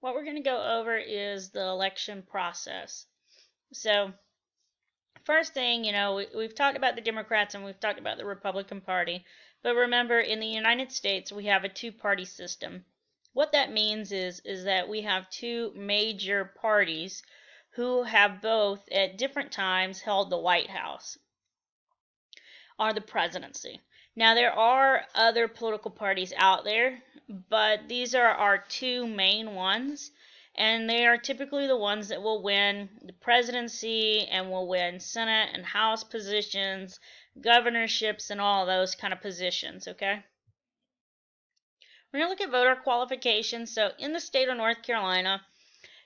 what we're going to go over is the election process. So, first thing, we've talked about the Democrats and we've talked about the Republican Party. But remember, in the United States, we have a two-party system. What that means is that we have two major parties who have both, at different times, held the White House or the presidency. Now, there are other political parties out there, but these are our two main ones, and they are typically the ones that will win the presidency and will win Senate and House positions, governorships, and all those kind of positions, okay? We're going to look at voter qualifications. So, in the state of North Carolina,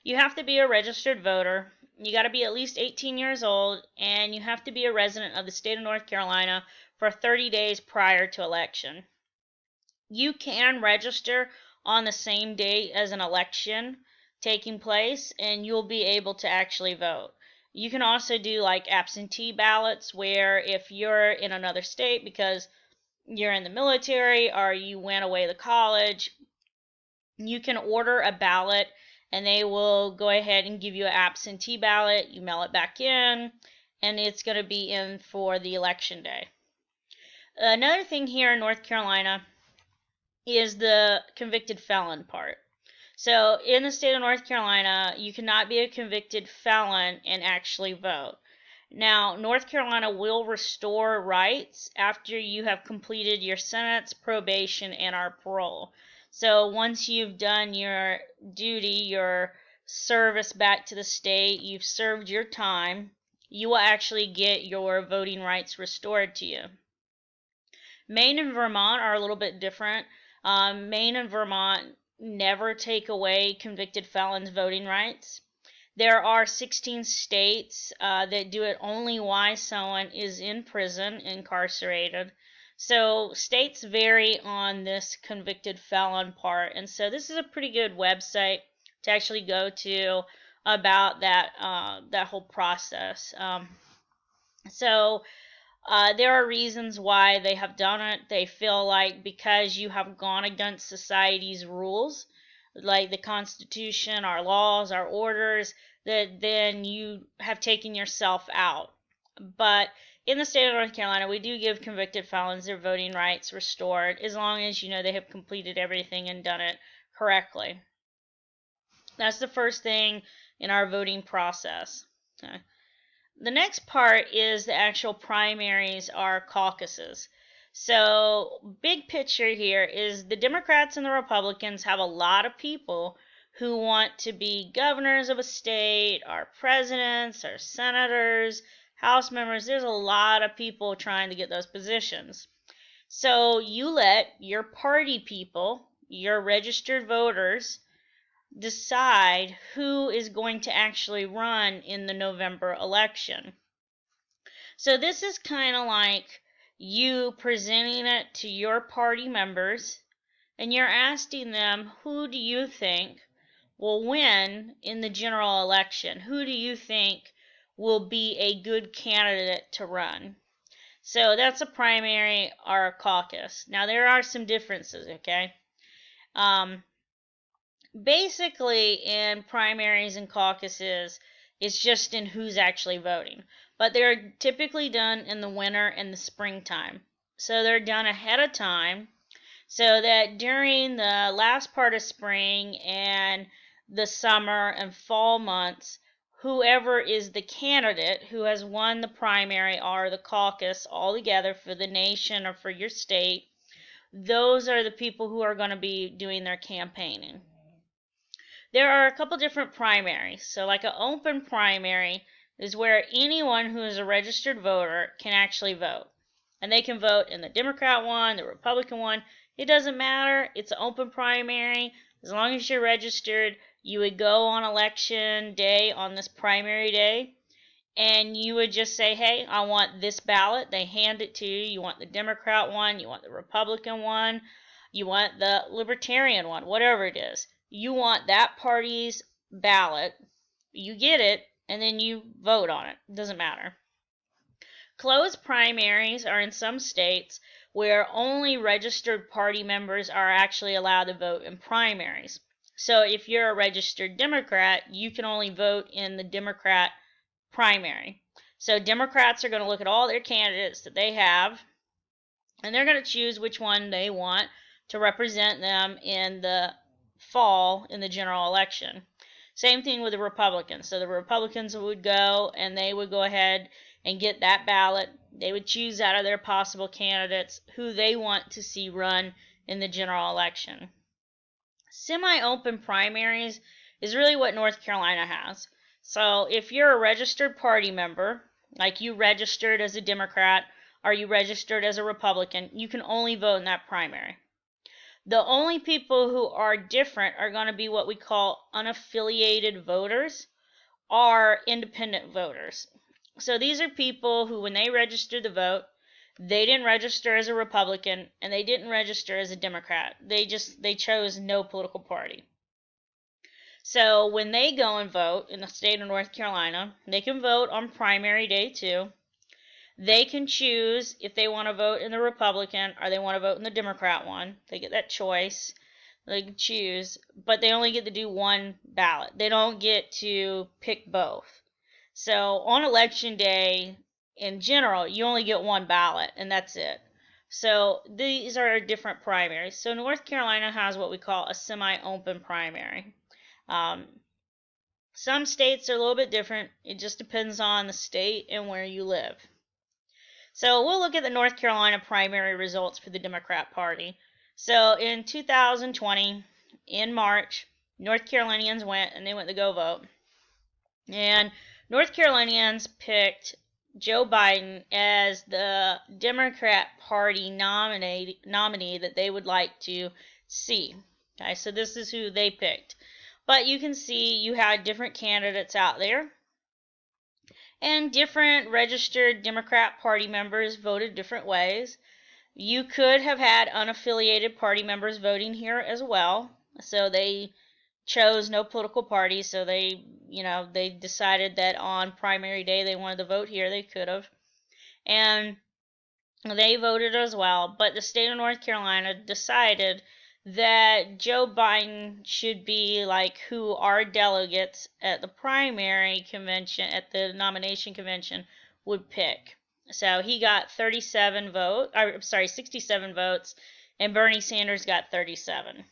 you have to be a registered voter. You got to be at least 18 years old, and you have to be a resident of the state of North Carolina for 30 days prior to election. You can register on the same day as an election taking place, and you'll be able to actually vote. You can also do like absentee ballots, where if you're in another state because you're in the military or you went away to college, you can order a ballot and they will go ahead and give you an absentee ballot. You mail it back in, and it's going to be in for the election day. Another thing here in North Carolina is the convicted felon part. So in the state of North Carolina, you cannot be a convicted felon and actually vote. Now, North Carolina will restore rights after you have completed your sentence, probation, and our parole. So once you've done your duty, your service back to the state, you've served your time, you will actually get your voting rights restored to you. Maine and Vermont are a little bit different. Maine and Vermont never take away convicted felons' voting rights. There are 16 states that do it only while someone is in prison, incarcerated. So states vary on this convicted felon part, and so this is a pretty good website to actually go to about that whole process. There are reasons why they have done it. They feel like because you have gone against society's rules, like the Constitution, our laws, our orders, that then you have taken yourself out. But in the state of North Carolina, we do give convicted felons their voting rights restored as long as they have completed everything and done it correctly. That's the first thing in our voting process. Okay. The next part is the actual primaries or caucuses. So, big picture here is the Democrats and the Republicans have a lot of people who want to be governors of a state, or presidents, or senators, House members. There's a lot of people trying to get those positions. So, you let your party people, your registered voters, decide who is going to actually run in the November election. So this is kind of like you presenting it to your party members, and you're asking them, who do you think will win in the general election? Who do you think will be a good candidate to run? So that's a primary or a caucus. Now there are some differences, okay? Basically, in primaries and caucuses, it's just in who's actually voting. But they're typically done in the winter and the springtime. So they're done ahead of time so that during the last part of spring and the summer and fall months, whoever is the candidate who has won the primary or the caucus all together for the nation or for your state, those are the people who are going to be doing their campaigning. There are a couple different primaries. So like an open primary is where anyone who is a registered voter can actually vote. And they can vote in the Democrat one, the Republican one. It doesn't matter. It's an open primary. As long as you're registered, you would go on election day on this primary day, and you would just say, hey, I want this ballot. They hand it to you. You want the Democrat one, you want the Republican one, you want the Libertarian one, whatever it is. You want that party's ballot, you get it, and then you vote on it. It doesn't matter. Closed primaries are in some states where only registered party members are actually allowed to vote in primaries. So if you're a registered Democrat, you can only vote in the Democrat primary. So Democrats are going to look at all their candidates that they have, and they're going to choose which one they want to represent them in the fall in the general election. Same thing with the Republicans. So the Republicans would go and they would go ahead and get that ballot. They would choose out of their possible candidates who they want to see run in the general election. Semi-open primaries is really what North Carolina has. So if you're a registered party member, like you registered as a Democrat or you registered as a Republican, you can only vote in that primary. The only people who are different are going to be what we call unaffiliated voters or independent voters. So these are people who, when they register to vote, they didn't register as a Republican and they didn't register as a Democrat. They chose no political party. So when they go and vote in the state of North Carolina, they can vote on primary day too. They can choose if they want to vote in the Republican or they want to vote in the Democrat one. They get that choice. They can choose, but they only get to do one ballot. They don't get to pick both. So on election day, in general, you only get one ballot, and that's it. So these are different primaries. So North Carolina has what we call a semi-open primary. Some states are a little bit different. It just depends on the state and where you live. So we'll look at the North Carolina primary results for the Democrat Party. So in 2020, in March, North Carolinians went to go vote. And North Carolinians picked Joe Biden as the Democrat Party nominee that they would like to see. Okay, so this is who they picked. But you can see you had different candidates out there. And different registered Democrat Party members voted different ways. You could have had unaffiliated party members voting here as well. So they chose no political party, so they decided that on primary day they wanted to vote here, they could have. And they voted as well, but the state of North Carolina decided that Joe Biden should be like who our delegates at the primary convention, at the nomination convention, would pick. So he got 67 votes, and Bernie Sanders got 37.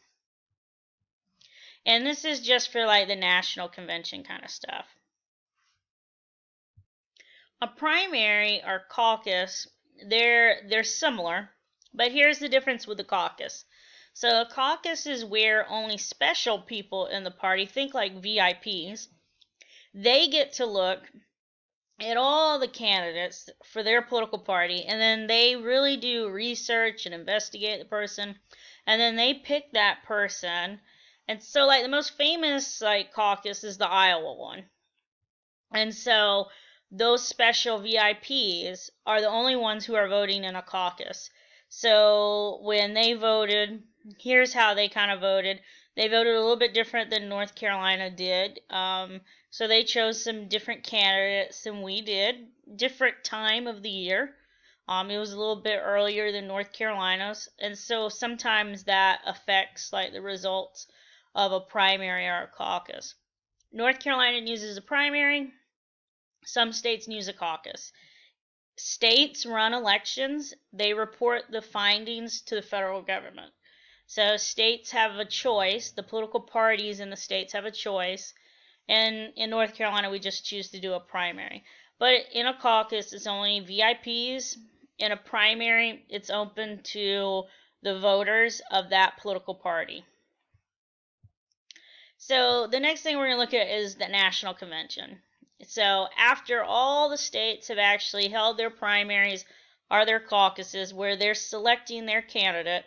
And this is just for like the national convention kind of stuff. A primary or caucus, they're similar, but here's the difference with the caucus. So a caucus is where only special people in the party, think like VIPs, they get to look at all the candidates for their political party, and then they really do research and investigate the person, and then they pick that person. And so like the most famous like caucus is the Iowa one. And so those special VIPs are the only ones who are voting in a caucus. So when they voted, here's how they kind of voted. They voted a little bit different than North Carolina did. So they chose some different candidates than we did. Different time of the year. It was a little bit earlier than North Carolina's. And so sometimes that affects like the results of a primary or a caucus. North Carolina uses a primary. Some states use a caucus. States run elections. They report the findings to the federal government. So states have a choice. The political parties in the states have a choice. And in North Carolina, we just choose to do a primary. But in a caucus, it's only VIPs. In a primary, it's open to the voters of that political party. So the next thing we're going to look at is the national convention. So after all the states have actually held their primaries or their caucuses where they're selecting their candidate,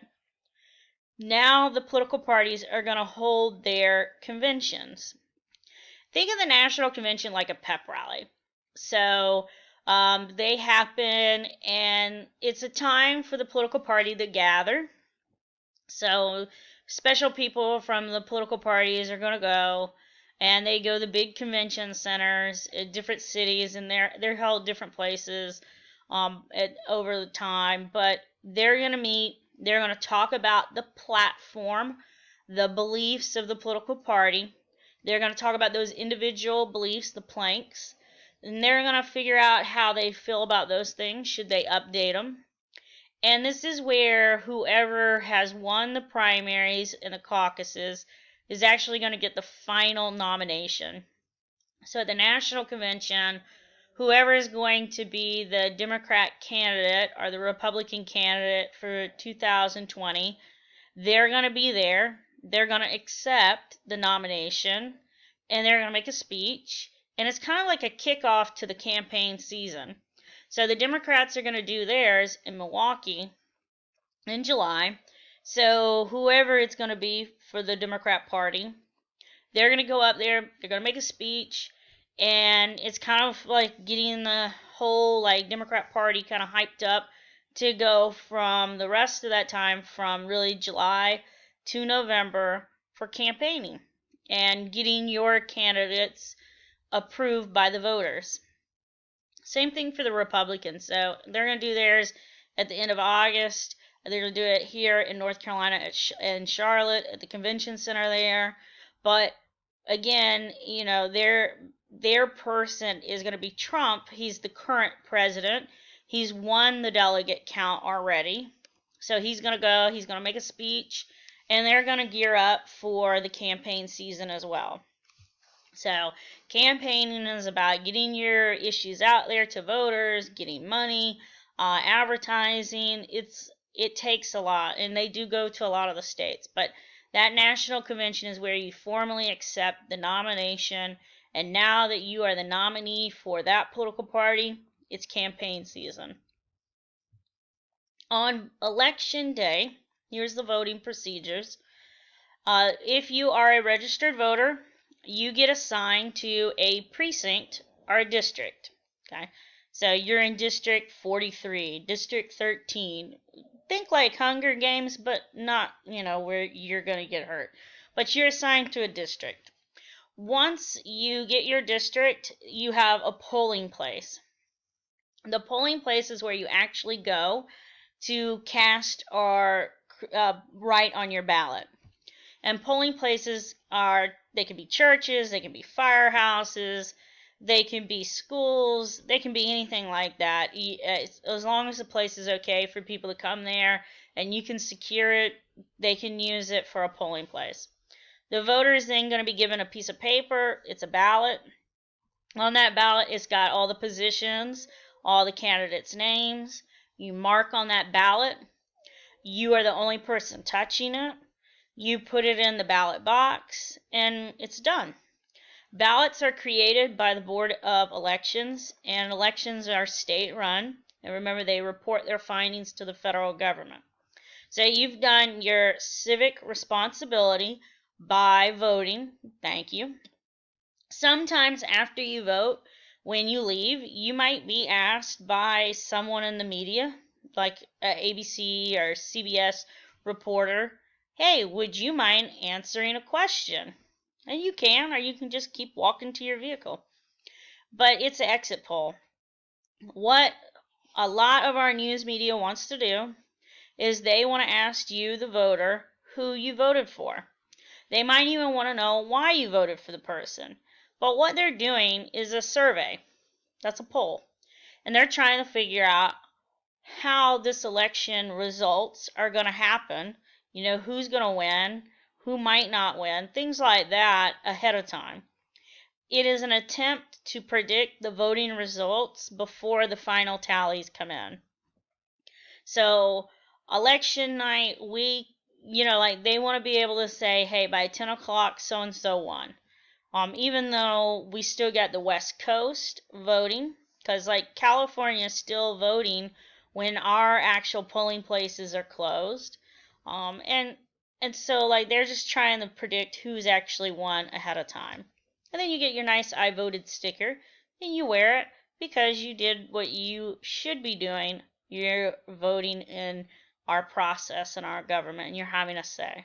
now the political parties are going to hold their conventions. Think of the national convention like a pep rally. So they happen, and it's a time for the political party to gather. So special people from the political parties are going to go, and they go to big convention centers at different cities, and they're held different places over the time. But they're going to meet. They're going to talk about the platform the beliefs of the political party. They're going to talk about those individual beliefs, the planks, and they're going to figure out how they feel about those things, should they update them. And this is where whoever has won the primaries and the caucuses is actually going to get the final nomination. So at the National Convention, whoever is going to be the Democrat candidate or the Republican candidate for 2020, they're going to be there. They're going to accept the nomination, and they're going to make a speech. And it's kind of like a kickoff to the campaign season. So the Democrats are going to do theirs in Milwaukee in July. So whoever it's going to be for the Democrat Party, they're going to go up there, they're going to make a speech, and it's kind of like getting the whole like Democrat Party kind of hyped up to go from the rest of that time from really July to November for campaigning and getting your candidates approved by the voters. Same thing for the Republicans. So they're going to do theirs at the end of August. They're going to do it here in North Carolina in Charlotte at the convention center there. But again, you know, their person is going to be Trump. He's the current president. He's won the delegate count already. So he's going to go, he's going to make a speech, and they're going to gear up for the campaign season as well. So campaigning is about getting your issues out there to voters, getting money, advertising. It takes a lot, and they do go to a lot of the states. But that national convention is where you formally accept the nomination, and now that you are the nominee for that political party, it's campaign season. On election day, here's the voting procedures. If you are a registered voter, you get assigned to a precinct or a district. Okay, so you're in District 43, District 13. Think like Hunger Games, but not, you know, where you're going to get hurt. But you're assigned to a district. Once you get your district, you have a polling place. The polling place is where you actually go to cast or write on your ballot. And polling places they can be churches, they can be firehouses, they can be schools, they can be anything like that. As long as the place is okay for people to come there and you can secure it, they can use it for a polling place. The voter is then going to be given a piece of paper. It's a ballot. On that ballot, it's got all the positions, all the candidates' names. You mark on that ballot. You are the only person touching it. You put it in the ballot box, and it's done. Ballots are created by the Board of Elections, and elections are state-run. And remember, they report their findings to the federal government. So you've done your civic responsibility by voting. Thank you. Sometimes after you vote, when you leave, you might be asked by someone in the media, like an ABC or CBS reporter, hey, would you mind answering a question? And you can, or you can just keep walking to your vehicle. But it's an exit poll. What a lot of our news media wants to do is they want to ask you, the voter, who you voted for. They might even want to know why you voted for the person. But what they're doing is a survey. That's a poll. And they're trying to figure out how this election results are going to happen. You know, who's going to win, who might not win, things like that ahead of time. It is an attempt to predict the voting results before the final tallies come in. So election night, like they want to be able to say, hey, by 10 o'clock, so-and-so won. Even though we still got the West Coast voting, because like California is still voting when our actual polling places are closed. And so like they're just trying to predict who's actually won ahead of time. And then you get your nice I voted sticker and you wear it because you did what you should be doing. You're voting in our process and our government and you're having a say.